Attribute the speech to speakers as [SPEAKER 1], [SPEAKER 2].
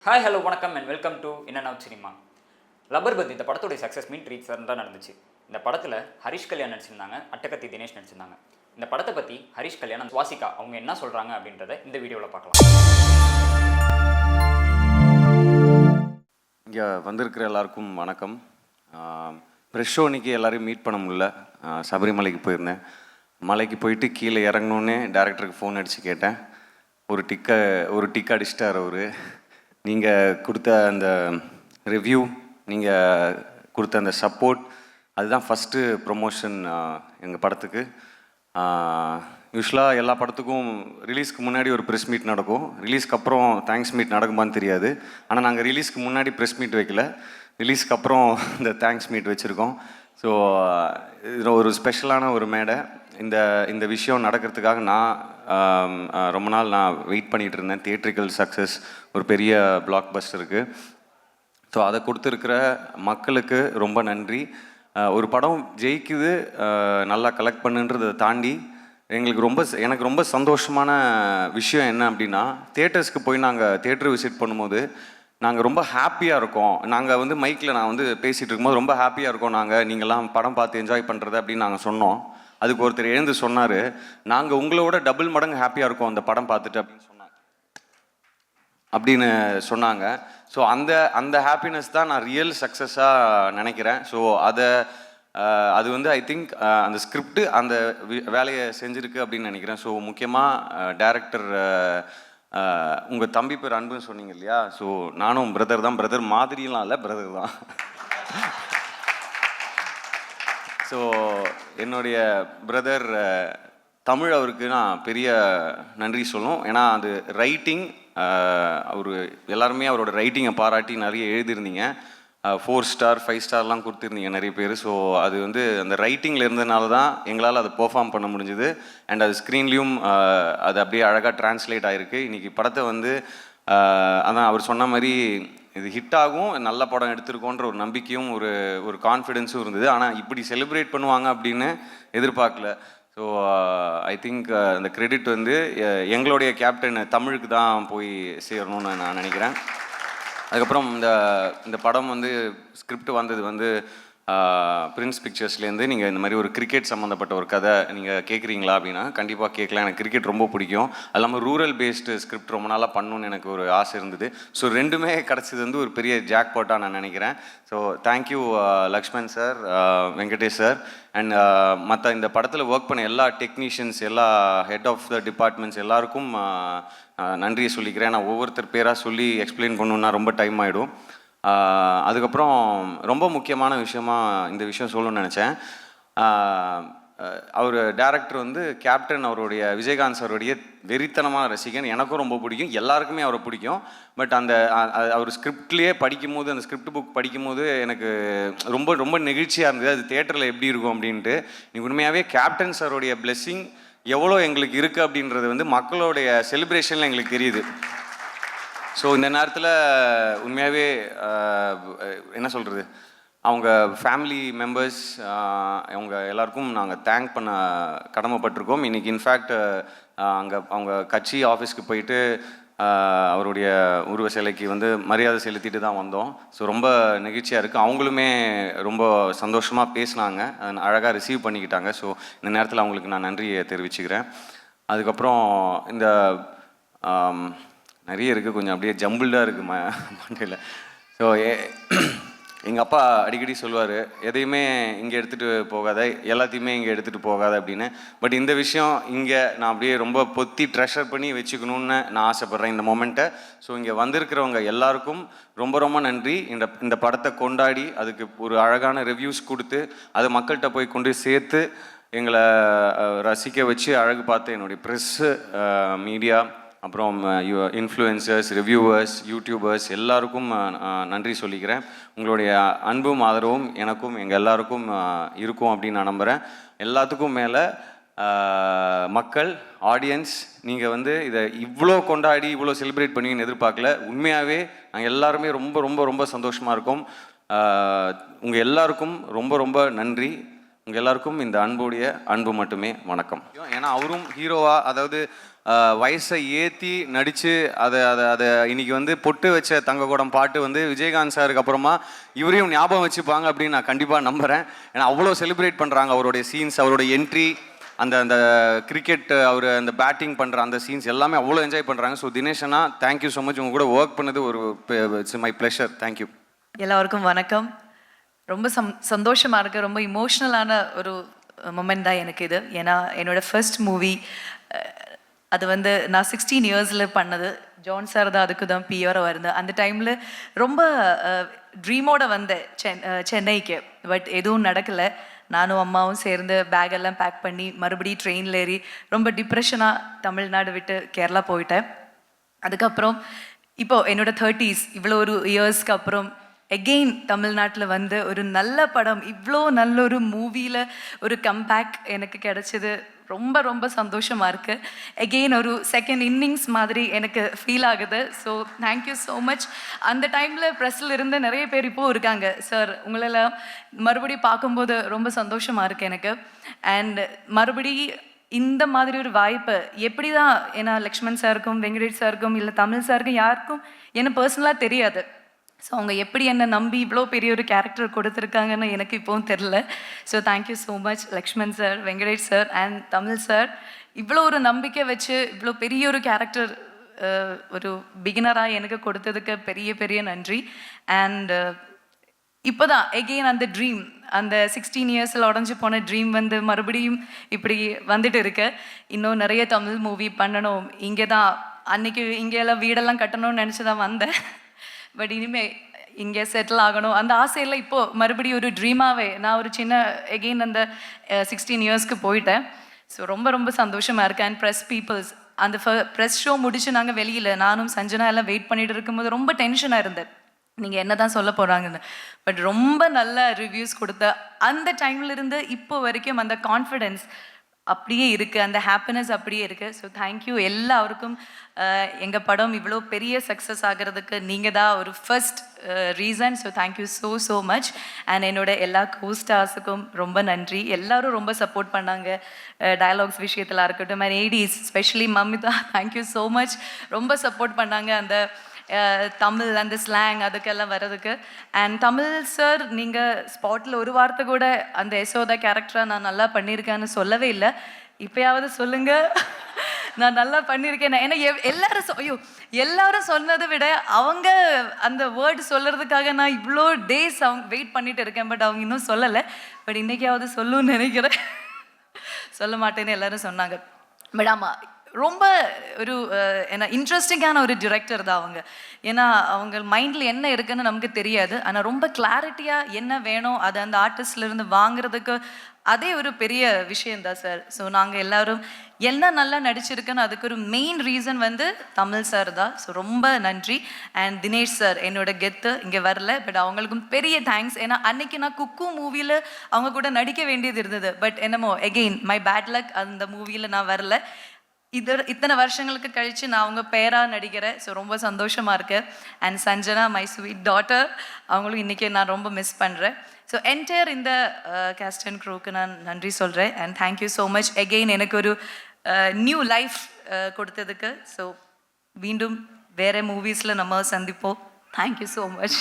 [SPEAKER 1] Hi hello வணக்கம் and welcome to in and out cinema. Lubber Pandhu இந்த படத்துடைய சக்ஸஸ் மீட் ரீசன் தான் நடந்துச்சு. இந்த படத்தில் ஹரிஷ் கல்யாண் நடிச்சிருந்தாங்க, அட்டகத்தி தினேஷ் நடிச்சிருந்தாங்க. இந்த படத்தை பற்றி ஹரிஷ் கல்யாண் சுவாசிகா அவங்க என்ன சொல்கிறாங்க அப்படின்றத இந்த வீடியோவில் பார்க்கலாம்.
[SPEAKER 2] இங்கே வந்திருக்கிற எல்லாருக்கும் வணக்கம். ப்ரெஷ் ஷோ இன்னைக்கு எல்லோரையும் மீட் பண்ண முடியல. சபரிமலைக்கு போயிருந்தேன். மலைக்கு போயிட்டு கீழே இறங்கணுன்னே டேரக்டருக்கு ஃபோன் அடித்து கேட்டேன். ஒரு டிக் அடிச்சிட்டார் அவர். நீங்கள் கொடுத்த அந்த ரிவ்யூ, நீங்கள் கொடுத்த அந்த சப்போர்ட், அதுதான் ஃபஸ்ட்டு ப்ரொமோஷன் எங்கள் படத்துக்கு. யூஸ்வலாக எல்லா படத்துக்கும் ரிலீஸ்க்கு முன்னாடி ஒரு ப்ரெஸ் மீட் நடக்கும், ரிலீஸ்க்கு அப்புறம் தேங்க்ஸ் மீட் நடக்குமான்னு தெரியாது. ஆனால் நாங்கள் ரிலீஸ்க்கு முன்னாடி ப்ரெஸ் மீட் வைக்கல, ரிலீஸ்க்கு அப்புறம் இந்த தேங்க்ஸ் மீட் வச்சுருக்கோம். ஸோ இது ஒரு ஸ்பெஷலான ஒரு மேடை. இந்த விஷயம் நடக்கிறதுக்காக ரொம்ப நாள் வெயிட் பண்ணிகிட்டு இருந்தேன். தியேட்ரிக்கல் சக்ஸஸ், ஒரு பெரிய பிளாக் பஸ்டருக்கு. ஸோ அதை கொடுத்துருக்கிற மக்களுக்கு ரொம்ப நன்றி. ஒரு படம் ஜெயிக்குது, நல்லா கலெக்ட் பண்ணுன்றதை தாண்டி எனக்கு ரொம்ப சந்தோஷமான விஷயம் என்ன அப்படின்னா, தியேட்டர்ஸ்க்கு போய் நாங்கள் தியேட்டர் விசிட் பண்ணும்போது நாங்கள் ரொம்ப ஹாப்பியாக இருக்கோம். நாங்கள் மைக்கில் நான் பேசிகிட்டு இருக்கும்போது ரொம்ப ஹாப்பியாக இருக்கோம், நீங்கள்லாம் படம் பார்த்து என்ஜாய் பண்ணுறது அப்படின்னு நாங்கள் சொன்னோம். அதுக்கு ஒருத்தர் எழுந்து சொன்னார், நாங்கள் உங்களோட டபுள் மடங்கு ஹாப்பியாக இருக்கோம் அந்த படம் பார்த்துட்டு அப்படின்னு சொன்னாங்க. ஸோ அந்த ஹாப்பினஸ் தான் நான் ரியல் சக்ஸஸாக நினைக்கிறேன். ஸோ அது ஐ திங்க் அந்த ஸ்கிரிப்ட் அந்த வேலையை செஞ்சுருக்கு அப்படின்னு நினைக்கிறேன். ஸோ முக்கியமாக டைரக்டர், உங்கள் தம்பி பேர் அன்புன்னு சொன்னீங்க இல்லையா? ஸோ நானும் பிரதர் தான், பிரதர் மாதிரிலாம் இல்லை, பிரதர் தான். ஸோ என்னுடைய பிரதர் தமிழ், அவருக்கு நான் பெரிய நன்றி சொல்லணும். ஏன்னா அது ரைட்டிங், அவர் எல்லாருமே அவரோட ரைட்டிங்கை பாராட்டி நிறைய எழுதியிருந்தீங்க. 4 ஸ்டார் 5 ஸ்டார்லாம் கொடுத்துருந்தீங்க நிறைய பேர். ஸோ அது அந்த ரைட்டிங்கில் இருந்ததுனால தான் எங்களால் அதை பெர்ஃபார்ம் பண்ண முடிஞ்சுது. அண்ட் அது ஸ்க்ரீன்லேயும் அது அப்படியே அழகாக ட்ரான்ஸ்லேட் ஆகிருக்கு. இன்றைக்கி படத்தை அதான் அவர் சொன்ன மாதிரி இது ஹிட் ஆகும், நல்ல படம் எடுத்திருக்கோன்ற ஒரு நம்பிக்கையும் ஒரு கான்ஃபிடென்ஸும் இருந்தது. ஆனால் இப்படி செலிப்ரேட் பண்ணுவாங்க அப்படின்னு எதிர்பார்க்கல. ஸோ ஐ திங்க் அந்த கிரெடிட் எங்களுடைய கேப்டன் தமிழுக்கு தான் போய் சேரணும்னு நான் நினைக்கிறேன். அதுக்கப்புறம் இந்த படம் ஸ்கிரிப்ட் வந்தது பிரின்ஸ் பிக்சர்ஸ்லேருந்து. நீங்கள் இந்த மாதிரி ஒரு கிரிக்கெட் சம்மந்தப்பட்ட ஒரு கதை நீங்கள் கேட்குறீங்களா அப்படின்னா கண்டிப்பாக கேட்கலாம். எனக்கு கிரிக்கெட் ரொம்ப பிடிக்கும். அது இல்லாமல் ரூரல் பேஸ்டு ஸ்கிரிப்ட் ரொம்ப நாளாக பண்ணணுன்னு எனக்கு ஒரு ஆசை இருந்தது. ஸோ ரெண்டுமே கிடச்சது ஒரு பெரிய ஜாக்பாட்டாக நான் நினைக்கிறேன். So thank you Lakshman sir, Venkatesh sir, and மற்ற இந்த படத்தில் ஒர்க் பண்ண எல்லா டெக்னீஷியன்ஸ், எல்லா ஹெட் ஆஃப் த டிபார்ட்மெண்ட்ஸ் எல்லாருக்கும் நன்றியை சொல்லிக்கிறேன். நான் ஒவ்வொருத்தர் பேராக சொல்லி எக்ஸ்பிளைன் பண்ணணுன்னா ரொம்ப டைம் ஆகிடும். அதுக்கப்புறம் ரொம்ப முக்கியமான விஷயமா இந்த விஷயம் சொல்லணும்னு நினச்சேன். அவர் டைரக்டர் கேப்டன் அவருடைய விஜயகாந்த் சாருடைய வெறித்தனமான ரசிகன். எனக்கும் ரொம்ப பிடிக்கும், எல்லாருக்குமே அவரை பிடிக்கும். பட் அவர் ஸ்கிரிப்ட்லேயே படிக்கும்போது, அந்த ஸ்கிரிப்ட் புக் படிக்கும்போது எனக்கு ரொம்ப ரொம்ப நெகிழ்ச்சியாக இருந்தது. அது தியேட்டரில் எப்படி இருக்கும் அப்படின்ட்டு. நீ உண்மையாகவே கேப்டன் சாருடைய பிளெஸ்ஸிங் எவ்வளோ எங்களுக்கு இருக்குது அப்படின்றது மக்களுடைய செலிப்ரேஷனில் எங்களுக்கு தெரியுது. ஸோ இந்த நேரத்தில் உண்மையாகவே என்ன சொல்கிறது, அவங்க ஃபேமிலி மெம்பர்ஸ் அவங்க எல்லாருக்கும் நாங்கள் தேங்க் பண்ண கடமைப்பட்டிருக்கோம். இன்றைக்கி இன்ஃபேக்ட் அவங்க கட்சி ஆஃபீஸ்க்கு போயிட்டு அவருடைய உருவ சிலைக்கு மரியாதை செலுத்திட்டு தான் வந்தோம். ஸோ ரொம்ப நெகிழ்ச்சியாக இருக்குது. அவங்களுமே ரொம்ப சந்தோஷமாக பேசினாங்க, அதை அழகாக ரிசீவ் பண்ணிக்கிட்டாங்க. ஸோ இந்த நேரத்தில் அவங்களுக்கு நான் நன்றியை தெரிவிச்சுக்கிறேன். அதுக்கப்புறம் இந்த நிறைய இருக்குது, கொஞ்சம் அப்படியே ஜம்பிள்டாக இருக்குது மண்டையில். ஸோ எங்கள் அப்பா அடிக்கடி சொல்லுவார், எதையுமே இங்கே எடுத்துகிட்டு போகாத, எல்லாத்தையுமே இங்கே எடுத்துகிட்டு போகாத அப்படின்னு. பட் இந்த விஷயம் இங்கே நான் அப்படியே ரொம்ப பொத்தி ட்ரெஷர் பண்ணி வச்சுக்கணுன்னு நான் ஆசைப்பட்றேன் இந்த மொமெண்ட்டை. ஸோ இங்கே வந்திருக்கிறவங்க எல்லாருக்கும் ரொம்ப ரொம்ப நன்றி. இந்த படத்தை கொண்டாடி அதுக்கு ஒரு அழகான ரிவ்யூஸ் கொடுத்து அதை மக்கள்கிட்ட போய் கொண்டு சேர்த்து எங்களை ரசிக்க வச்சு அழகு பார்த்து என்னுடைய ப்ரெஸ்ஸு, மீடியா, அப்புறம் இன்ஃப்ளூயன்சர்ஸ், ரிவ்யூவர்ஸ், யூடியூபர்ஸ் எல்லாருக்கும் நன்றி சொல்லிக்கிறேன். உங்களுடைய அன்பும் ஆதரவும் எனக்கும் எங்கள் எல்லாருக்கும் இருக்கும் அப்படின்னு நான் நம்புகிறேன். எல்லாத்துக்கும் மேலே மக்கள், ஆடியன்ஸ், நீங்கள் இதை இவ்வளோ கொண்டாடி இவ்வளோ செலிப்ரேட் பண்ணுவீங்கன்னு எதிர்பார்க்கல. உண்மையாகவே நாங்கள் எல்லாருமே ரொம்ப ரொம்ப ரொம்ப சந்தோஷமாக இருக்கோம். உங்கள் எல்லாருக்கும் ரொம்ப ரொம்ப நன்றி. உங்கள் எல்லாருக்கும் இந்த அன்புடைய அன்பு மட்டுமே. வணக்கம். ஏன்னா அவரும் ஹீரோவாக, அதாவது வயசை ஏற்றி நடித்து அதை இன்னைக்கு வந்து பொட்டு வச்ச தங்கக்கூடம் பாட்டு வந்து விஜயகாந்த் சாருக்கு அப்புறமா இவரையும் ஞாபகம் வச்சுப்பாங்க அப்படின்னு நான் கண்டிப்பாக நம்புகிறேன். ஏன்னா அவ்வளோ செலிப்ரேட் பண்ணுறாங்க அவருடைய சீன்ஸ், அவருடைய என்ட்ரி, அந்த கிரிக்கெட் அவர் அந்த பேட்டிங் பண்ணுற அந்த சீன்ஸ் எல்லாமே அவ்வளோ என்ஜாய் பண்ணுறாங்க. ஸோ தினேஷ் அண்ணா, தேங்க்யூ ஸோ மச். உங்கள் கூட ஒர்க் பண்ணது ஒரு இட்ஸ் மை ப்ளஷர். தேங்க்யூ.
[SPEAKER 3] எல்லாருக்கும் வணக்கம். ரொம்ப சந்தோஷமாக இருக்குது. ரொம்ப இமோஷ்னலான ஒரு மொமெண்ட் தான் எனக்கு இது. ஏன்னா என்னோடய ஃபர்ஸ்ட் மூவி அது வந்து நான் 16 இயர்ஸில் பண்ணது. ஜான் சார் தான் அதுக்கு தான் பிஆராக வருது. அந்த டைமில் ரொம்ப ட்ரீமோடு வந்தேன் சென்னைக்கு. பட் எதுவும் நடக்கலை. நானும் அம்மாவும் சேர்ந்து பேக்கெல்லாம் பேக் பண்ணி மறுபடியும் ட்ரெயினில் ஏறி ரொம்ப டிப்ரெஷனாக தமிழ்நாடு விட்டு கேரளா போயிட்டேன். அதுக்கப்புறம் இப்போது என்னோடய 30s இவ்வளோ ஒரு இயர்ஸ்க்கு அப்புறம் எகெயின் தமிழ்நாட்டில் வந்து ஒரு நல்ல படம், இவ்வளோ நல்ல ஒரு மூவியில் ஒரு கம்பேக் எனக்கு கிடச்சிது. ரொம்ப ரொம்ப சந்தோஷமாக இருக்குது. எகெயின் ஒரு செகண்ட் இன்னிங்ஸ் மாதிரி எனக்கு ஃபீல் ஆகுது. So thank you so much. அந்த டைமில் ப்ரெஸ்ஸில் இருந்து நிறைய பேர் இப்போது இருக்காங்க. சார் உங்களெல்லாம் மறுபடியும் பார்க்கும்போது ரொம்ப சந்தோஷமாக இருக்குது எனக்கு. அண்ட் மறுபடி இந்த மாதிரி ஒரு வாய்ப்பு எப்படி தான், ஏன்னா லக்ஷ்மண் சாருக்கும் வெங்கடேஷ் சாருக்கும் இல்லை தமிழ் சாருக்கும் யாருக்கும் என்ன பர்சனலாக தெரியாது. ஸோ அவங்க எப்படி என்னை நம்பி இவ்வளோ பெரிய ஒரு கேரக்டர் கொடுத்துருக்காங்கன்னு எனக்கு இப்போவும் தெரில. So thank you so much Lakshman sir, Venkatesh sir and Tamil sir. இவ்வளோ ஒரு நம்பிக்கை வச்சு இவ்வளோ பெரிய ஒரு கேரக்டர் ஒரு பிகினராக எனக்கு கொடுத்ததுக்கு பெரிய பெரிய நன்றி. அண்ட் இப்போ தான் எகெயின் அந்த ட்ரீம், அந்த 16 இயர்ஸில் உடஞ்சி போன ட்ரீம் வந்து மறுபடியும் இப்படி வந்துட்டு இருக்கு. இன்னும் நிறைய தமிழ் மூவி பண்ணணும். இங்கே தான் அன்றைக்கி இங்கெல்லாம் வீடெல்லாம் கட்டணும்னு நினச்சி தான் வந்தேன். பட் இனிமேல் இங்கே செட்டில் ஆகணும் அந்த ஆசையில் இப்போது மறுபடியும் ஒரு ட்ரீமாகவே நான் ஒரு சின்ன எகெயின் அந்த 16 இயர்ஸ்க்கு போயிட்டேன். ஸோ ரொம்ப ரொம்ப சந்தோஷமாக இருக்கேன். அண்ட் ப்ரெஸ் பீப்புள்ஸ் அந்த ப்ரெஸ் ஷோ முடிச்சு நாங்கள் வெளியில் நானும் சஞ்சனா எல்லாம் வெயிட் பண்ணிட்டு இருக்கும்போது ரொம்ப டென்ஷனாக இருந்தேன், நீங்கள் என்ன தான் சொல்ல போகிறாங்கன்னு. பட் ரொம்ப நல்ல ரிவ்யூஸ் கொடுத்த அந்த டைம்லேருந்து இப்போ வரைக்கும் அந்த கான்ஃபிடென்ஸ் அப்படியே இருக்குது, அந்த ஹாப்பினஸ் அப்படியே இருக்குது. ஸோ தேங்க்யூ எல்லாருக்கும். எங்கள் படம் இவ்வளோ பெரிய சக்ஸஸ் ஆகிறதுக்கு நீங்கள் தான் ஒரு first reason. So thank you so much. And என்னோட எல்லா கோஸ்டார்ஸுக்கும் ரொம்ப நன்றி. எல்லோரும் ரொம்ப சப்போர்ட் பண்ணாங்க டயலாக்ஸ் விஷயத்தில் இருக்கட்டும். And ADs specially Mamitha, thank you so much. ரொம்ப சப்போர்ட் பண்ணாங்க அந்த தமிழ் அந்த ஸ்லாங் அதுக்கெல்லாம் வர்றதுக்கு. அண்ட் தமிழ் சார், நீங்கள் ஸ்பாட்டில் ஒரு வார்த்தை கூட அந்த யசோதா கேரக்டராக நான் நல்லா பண்ணியிருக்கேன்னு சொல்லவே இல்லை. இப்போயாவது சொல்லுங்கள் நான் நல்லா பண்ணியிருக்கேன். ஏன்னா எல்லாரும் சொன்னதை விட அவங்க அந்த வேர்டு சொல்கிறதுக்காக நான் இவ்வளோ டேஸ் அவங்க வெயிட் பண்ணிட்டு இருக்கேன். பட் அவங்க இன்னும் சொல்லலை. பட் இன்றைக்காவது சொல்லுன்னு நினைக்கிறேன். சொல்ல மாட்டேன்னு எல்லாரும் சொன்னாங்க. பட் ஆமாம், ரொம்ப ஒரு என்ன இன்ட்ரெஸ்டிங்கான ஒரு டிரெக்டர் தான் அவங்க. ஏன்னா அவங்க மைண்டில் என்ன இருக்குன்னு நமக்கு தெரியாது. ஆனால் ரொம்ப கிளாரிட்டியாக என்ன வேணும் அதை அந்த ஆர்டிஸ்ட்லேருந்து வாங்குறதுக்கு அதே ஒரு பெரிய விஷயந்தான் சார். ஸோ நாங்கள் எல்லோரும் என்ன நல்லா நடிச்சிருக்குன்னு அதுக்கு ஒரு மெயின் ரீசன் வந்து தமிழ் சார் தான். ஸோ ரொம்ப நன்றி. அண்ட் தினேஷ் சார் என்னோட கெத்து இங்கே வரல. பட் அவங்களுக்கும் பெரிய தேங்க்ஸ். ஏன்னா அன்னைக்கு நான் குக்கு மூவியில் அவங்க கூட நடிக்க வேண்டியது இருந்தது. பட் என்னமோ எகெயின் மை பேட் லக், அந்த மூவியில் நான் வரல. இத்தனை வருஷங்களுக்கு கழித்து நான் அவங்க பேராக நடிக்கிறேன். ஸோ ரொம்ப சந்தோஷமாக இருக்கேன். And Sanjana, my sweet daughter, அவங்களும் இன்றைக்கி நான் ரொம்ப மிஸ் பண்ணுறேன். ஸோ என்டையர் இந்த கேஸ்ட் அண்ட் க்ரூக்கு நான் நன்றி சொல்கிறேன். And thank you so much again எனக்கு ஒரு நியூ லைஃப் கொடுத்ததுக்கு. ஸோ மீண்டும் வேறு மூவிஸில் நம்ம சந்திப்போம். Thank you so much.